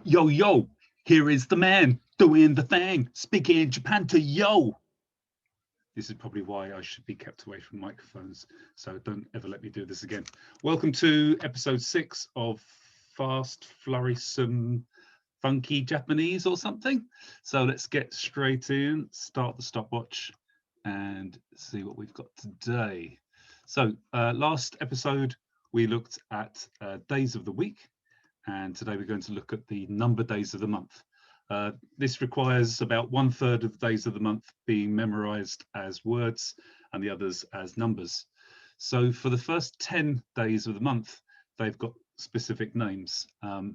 Yo, yo, here is the man doing the thing, speaking Japan to yo. This is probably why I should be kept away from microphones, so don't ever let me do this again. Welcome to episode 6 of Fast, Flurrysome, Funky Japanese or something. So let's get straight in, start the stopwatch, and see what we've got today. So, last episode, we looked at days of the week, and today we're going to look at the number days of the month. This requires about 1/3 of the days of the month being memorized as words and the others as numbers. So for the first 10 days of the month, they've got specific names,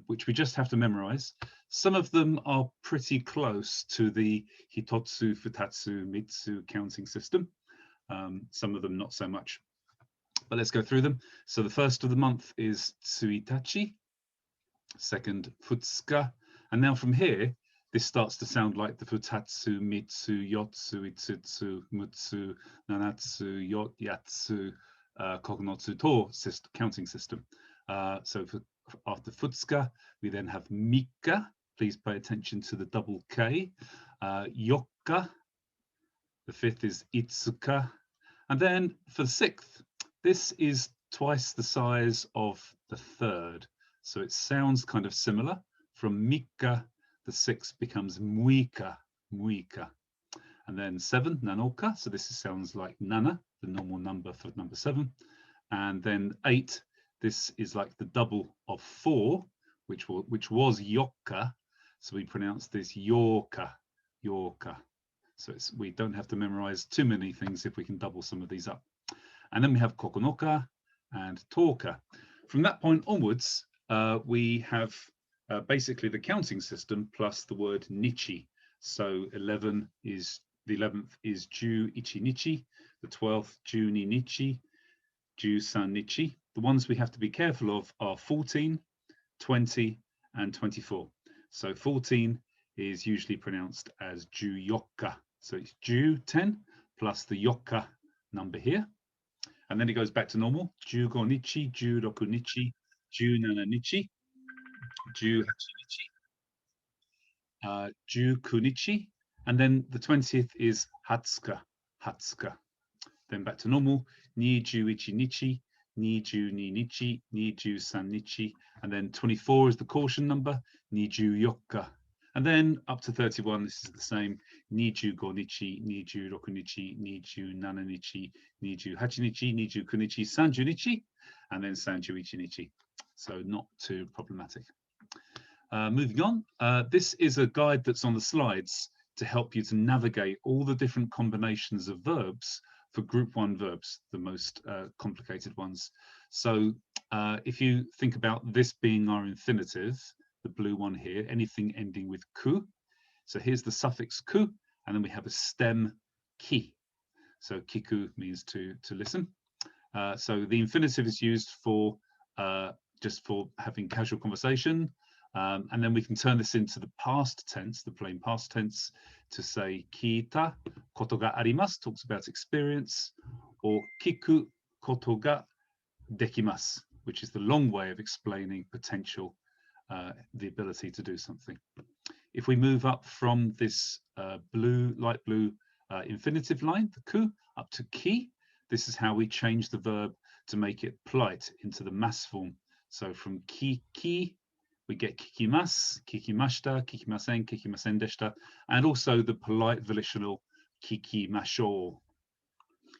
which we just have to memorize. Some of them are pretty close to the Hitotsu, Futatsu, Mitsu counting system. Some of them not so much. But let's go through them. So the first of the month is Tsuitachi, second Futsuka, and now from here this starts to sound like the Futatsu, Mitsu, Yotsu, Itsutsu, Mutsu, Nanatsu, Yatsu, Kokonotsu to counting system. So after Futsuka we then have Mika. Please pay attention to the double K. Yokka. The fifth is Itsuka, and then for the sixth, this is twice the size of the third. So it sounds kind of similar. From Mika, the sixth becomes Muika, Muika. And then 7, Nanoka. So this sounds like Nana, the normal number for number 7. And then 8, this is like the double of 4, which was Yokka. So we pronounce this Yorka, Yorka. So we don't have to memorize too many things if we can double some of these up. And then we have Kokonoka and Toka. From that point onwards, we have basically the counting system plus the word nichi. So the 11th is Ju Ichi Nichi, the 12th Ju Ni Nichi, Ju San Nichi. The ones we have to be careful of are 14, 20, and 24. So 14 is usually pronounced as Ju Yokka. So it's Ju 10 plus the Yokka number here. And then it goes back to normal. Ju Go Nichi, Ju Roku Nichi, Ju Nana Nichi, Ju Hachi Nichi, Ju Kunichi, and then the 20th is Hatsuka, Hatsuka. Then back to normal, Ni Ju Ichi Nichi, Ni Ju Ni Nichi, Ni Ju San Nichi, and then 24 is the caution number, Ni Ju Yokka. And then up to 31, this is the same, Ni Ju Go Nichi, Ni Ju Roku Nichi, Ni Ju Nana Nichi, Ni Ju Hachi Nichi, Ni Ju Kunichi, San Ju Nichi, and then San Ju Ichi Nichi. So not too problematic. Moving on, this is a guide that's on the slides to help you to navigate all the different combinations of verbs for group 1 verbs, the most complicated ones. So if you think about this being our infinitive, the blue one here, anything ending with ku. So here's the suffix ku, and then we have a stem ki. So kiku means to listen. So the infinitive is used for just for having casual conversation. And then we can turn this into the past tense, the plain past tense, to say kita koto ga arimasu, talks about experience, or kiku koto ga dekimasu, which is the long way of explaining potential, the ability to do something. If we move up from this light blue infinitive line, the ku, up to ki, this is how we change the verb to make it polite into the mass form. So from ki, we get kikimasu, kikimashita, kikimasen, kikimasen deshita, and also the polite volitional kikimashou.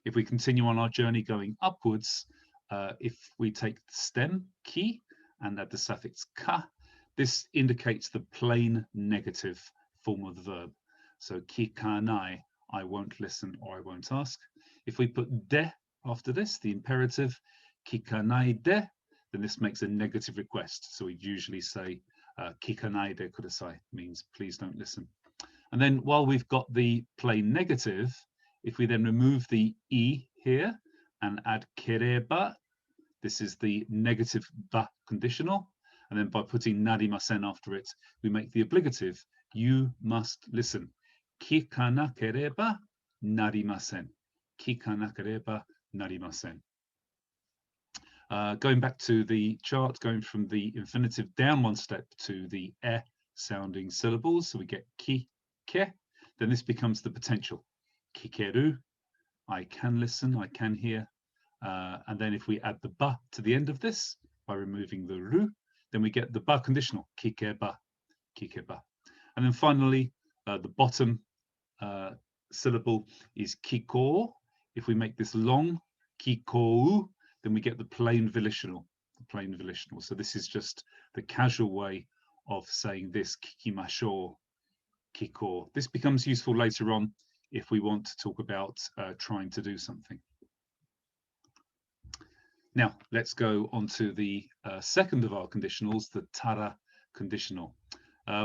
If we continue on our journey going upwards, if we take the stem ki and add the suffix ka, this indicates the plain negative form of the verb. So kikanai, I won't listen or I won't ask. If we put de after this, the imperative, kikanai de, then this makes a negative request. So we usually say kikanai de kudasai, means please don't listen. And then while we've got the plain negative, if we then remove the e here and add kereba, this is the negative ba conditional. And then by putting narimasen after it, we make the obligative, you must listen. Kikanakereba narimasen. Kikanakereba narimasen. Going back to the chart, going from the infinitive down one step to the sounding syllables. So we get ki, ke. Then this becomes the potential. Kikeru, I can listen, I can hear. And then if we add the ba to the end of this by removing the ru, then we get the ba conditional, kikeba, kikeba. And then finally, the bottom syllable is kiko. If we make this long, kikou, then we get the plain volitional, So this is just the casual way of saying this, kikimasho, kiko. This becomes useful later on if we want to talk about trying to do something. Now, let's go on to the second of our conditionals, the tara conditional.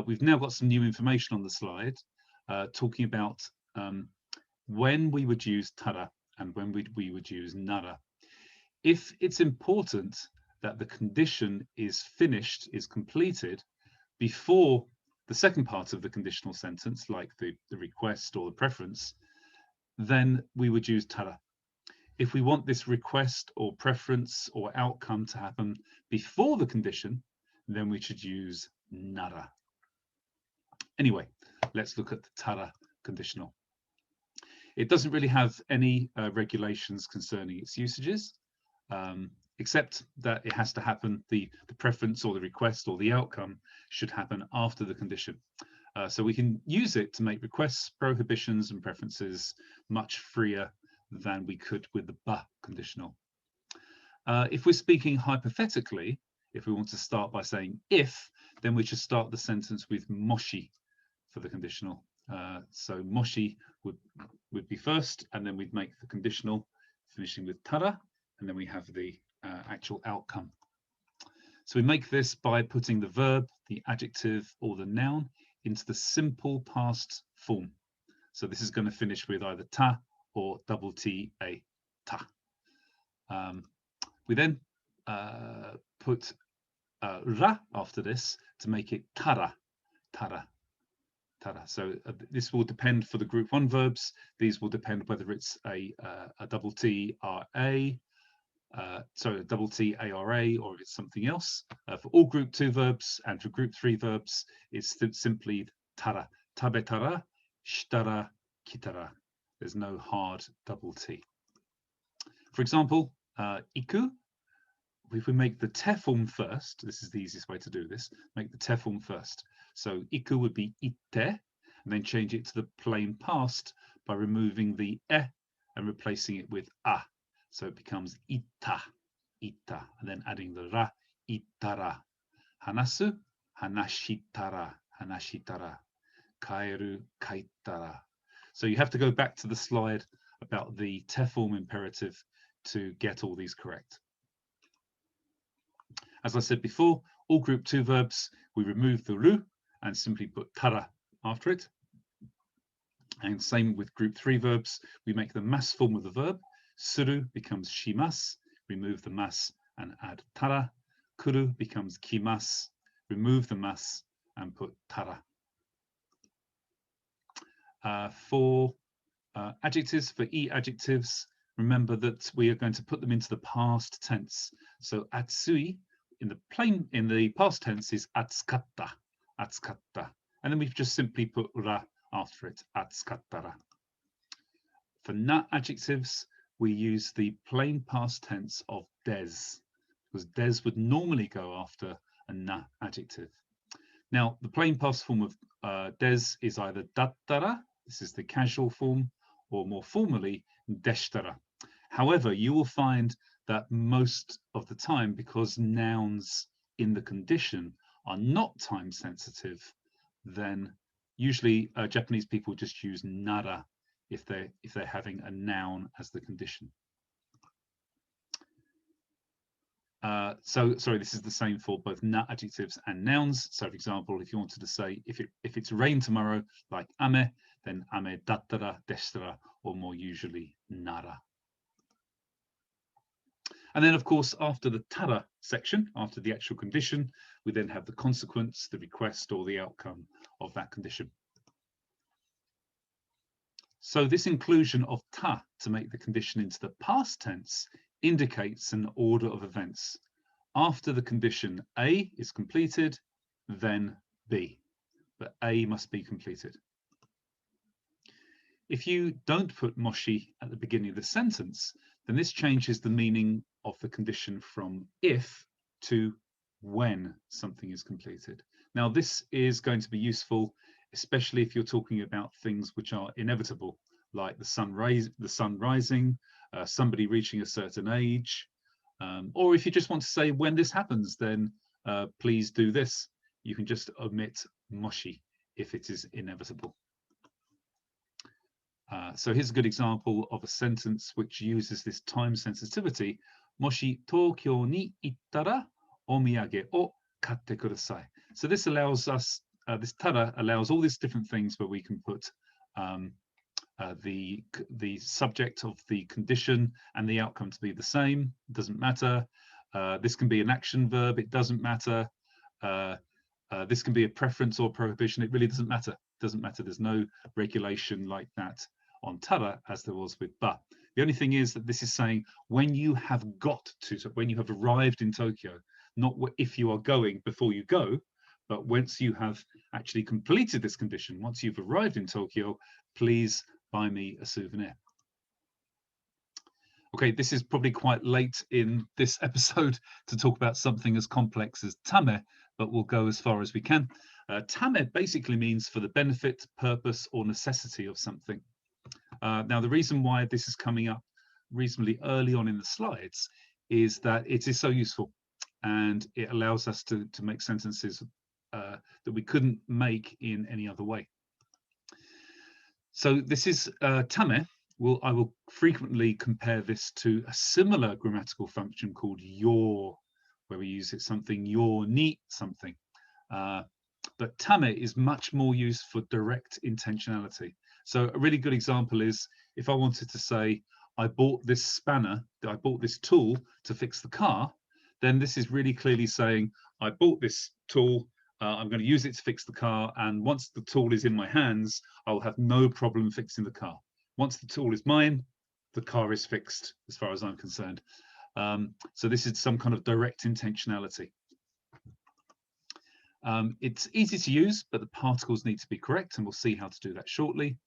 We've now got some new information on the slide talking about when we would use tara and when we would use nara. If it's important that the condition is finished, is completed, before the second part of the conditional sentence, like the request or the preference, then we would use tara. If we want this request or preference or outcome to happen before the condition, then we should use nara. Anyway, let's look at the tara conditional. It doesn't really have any regulations concerning its usages, except that it has to happen, the preference or the request or the outcome should happen after the condition. So we can use it to make requests, prohibitions, and preferences much freer than we could with the ba conditional. If we're speaking hypothetically, if we want to start by saying if, then we should start the sentence with moshi for the conditional. So moshi would be first, and then we'd make the conditional, finishing with tara, and then we have the actual outcome. So we make this by putting the verb, the adjective, or the noun into the simple past form. So this is going to finish with either ta or double T-A, ta. We then put ra after this to make it tara, tara, tara. So this will depend for the group 1 verbs. These will depend whether it's a double T-R-A, sorry, a double T-A-R-A, or if it's something else. For all group 2 verbs and for group 3 verbs, it's simply tara, tabetara, shitara, kitara. There's no hard double T. For example, iku, if we make the te form first, this is the easiest way to do this, make the te form first. So iku would be ite, and then change it to the plain past by removing the e and replacing it with a. So it becomes ita, ita, and then adding the ra, itara. Hanasu, hanashitara, hanashitara. Kaeru, kaitara. So you have to go back to the slide about the te form imperative to get all these correct. As I said before, all group 2 verbs, we remove the ru and simply put tara after it. And same with group 3 verbs, we make the mas form of the verb. Suru becomes shimas, remove the mas and add tara. Kuru becomes kimas, remove the mas and put tara. For adjectives, for e adjectives, remember that we are going to put them into the past tense. So atsui in the past tense is atsukatta, atsukatta, and then we've just simply put ra after it, atsukattara. For na adjectives, we use the plain past tense of des, because des would normally go after a na adjective. Now, the plain past form of des is either dattara, this is the casual form, or more formally, deshtara. However, you will find that most of the time, because nouns in the condition are not time sensitive, then usually Japanese people just use nara if they're having a noun as the condition. So sorry, this is the same for both na adjectives and nouns. So for example, if you wanted to say if it's rain tomorrow, like ame, then ame dattara, deshitara, or more usually nara. And then of course, after the tara section, after the actual condition, we then have the consequence, the request, or the outcome of that condition. So this inclusion of ta to make the condition into the past tense indicates an order of events. After the condition A is completed, then B. but A must be completed. If you don't put moshi at the beginning of the sentence, then this changes the meaning of the condition from if to when something is completed. Now, this is going to be useful, especially if you're talking about things which are inevitable, like the sun rising, somebody reaching a certain age, or if you just want to say when this happens, then please do this. You can just omit moshi if it is inevitable. So here's a good example of a sentence which uses this time sensitivity. Moshi Tokyo ni ittara omiyage o katte kudasai. So this allows us, this tara allows all these different things where we can put the subject of the condition and the outcome to be the same. It doesn't matter. This can be an action verb. It doesn't matter. This can be a preference or prohibition. It really doesn't matter. It doesn't matter. There's no regulation like that on tara as there was with ba. The only thing is that this is saying when you have got to, so when you have arrived in Tokyo, not if you are going before you go, but once you have actually completed this condition, once you've arrived in Tokyo, please buy me a souvenir. Okay, this is probably quite late in this episode to talk about something as complex as tame, but we'll go as far as we can. Tame basically means for the benefit, purpose, or necessity of something. Now, the reason why this is coming up reasonably early on in the slides is that it is so useful and it allows us to make sentences that we couldn't make in any other way. So this is tame. I will frequently compare this to a similar grammatical function called your, where we use it something, your ni something. But tame is much more used for direct intentionality. So a really good example is if I wanted to say, I bought this spanner, I bought this tool to fix the car, then this is really clearly saying, I bought this tool, I'm going to use it to fix the car, and once the tool is in my hands, I'll have no problem fixing the car. Once the tool is mine, the car is fixed, as far as I'm concerned. So this is some kind of direct intentionality. It's easy to use, but the particles need to be correct, and we'll see how to do that shortly.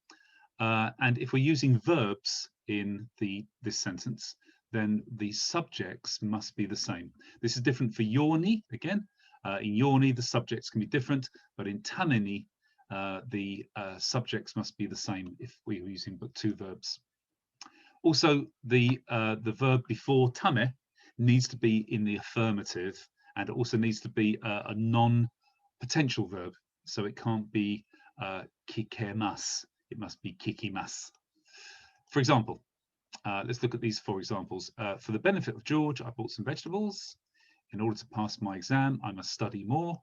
And if we're using verbs in this sentence, then the subjects must be the same. This is different for yorni, again. In yorni, the subjects can be different, but in tameni, the subjects must be the same if we were using but two verbs. Also, the verb before tame needs to be in the affirmative, and it also needs to be a non-potential verb. So it can't be kikemasu, it must be kikimasu. For example, let's look at these four examples. For the benefit of George, I bought some vegetables. In order to pass my exam, I must study more.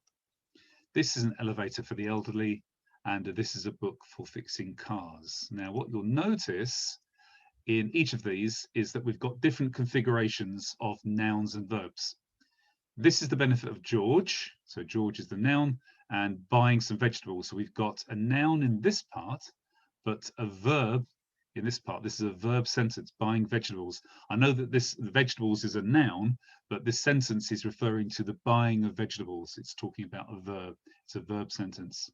This is an elevator for the elderly, and this is a book for fixing cars. Now, what you'll notice in each of these is that we've got different configurations of nouns and verbs. This is the benefit of George. So George is the noun, and buying some vegetables. So we've got a noun in this part, but a verb in this part. This is a verb sentence, buying vegetables. I know that the vegetables is a noun, but this sentence is referring to the buying of vegetables. It's talking about a verb. It's a verb sentence.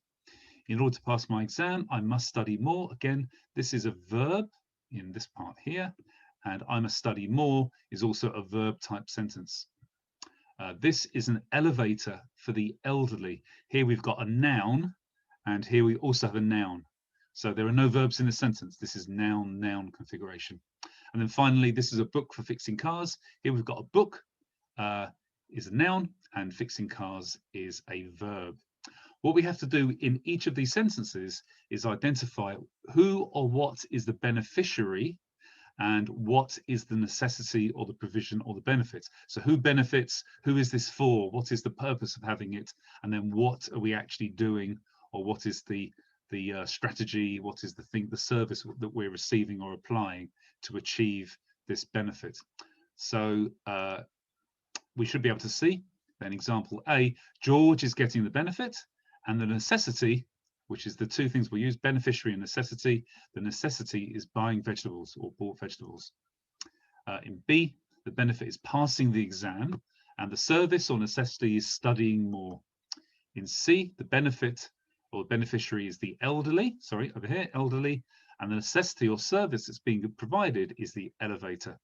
In order to pass my exam, I must study more. Again, this is a verb in this part here, and I must study more is also a verb type sentence. This is an elevator for the elderly. Here we've got a noun, and here we also have a noun. So there are no verbs in the sentence. This is noun-noun configuration. And then finally, this is a book for fixing cars. Here we've got a book is a noun, and fixing cars is a verb. What we have to do in each of these sentences is identify who or what is the beneficiary and what is the necessity or the provision or the benefit. So who benefits, who is this for, what is the purpose of having it, and then what are we actually doing, or what is the strategy, what is the service that we're receiving or applying to achieve this benefit. So we should be able to see, then example A, George is getting the benefit, and the necessity, which is the two things we use, beneficiary and necessity, the necessity is buying vegetables or bought vegetables. In B, the benefit is passing the exam, and the service or necessity is studying more. In C, the benefit or the beneficiary is the elderly, sorry, over here, elderly, and the necessity or service that's being provided is the elevator.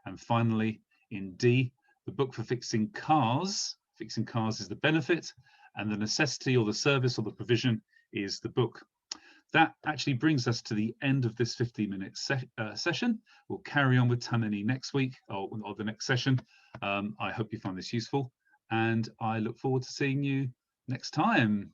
And finally, in D, the book for fixing cars is the benefit, and the necessity or the service or the provision is the book. That actually brings us to the end of this 15-minute session. We'll carry on with Tammany next week or the next session. I hope you find this useful, and I look forward to seeing you next time.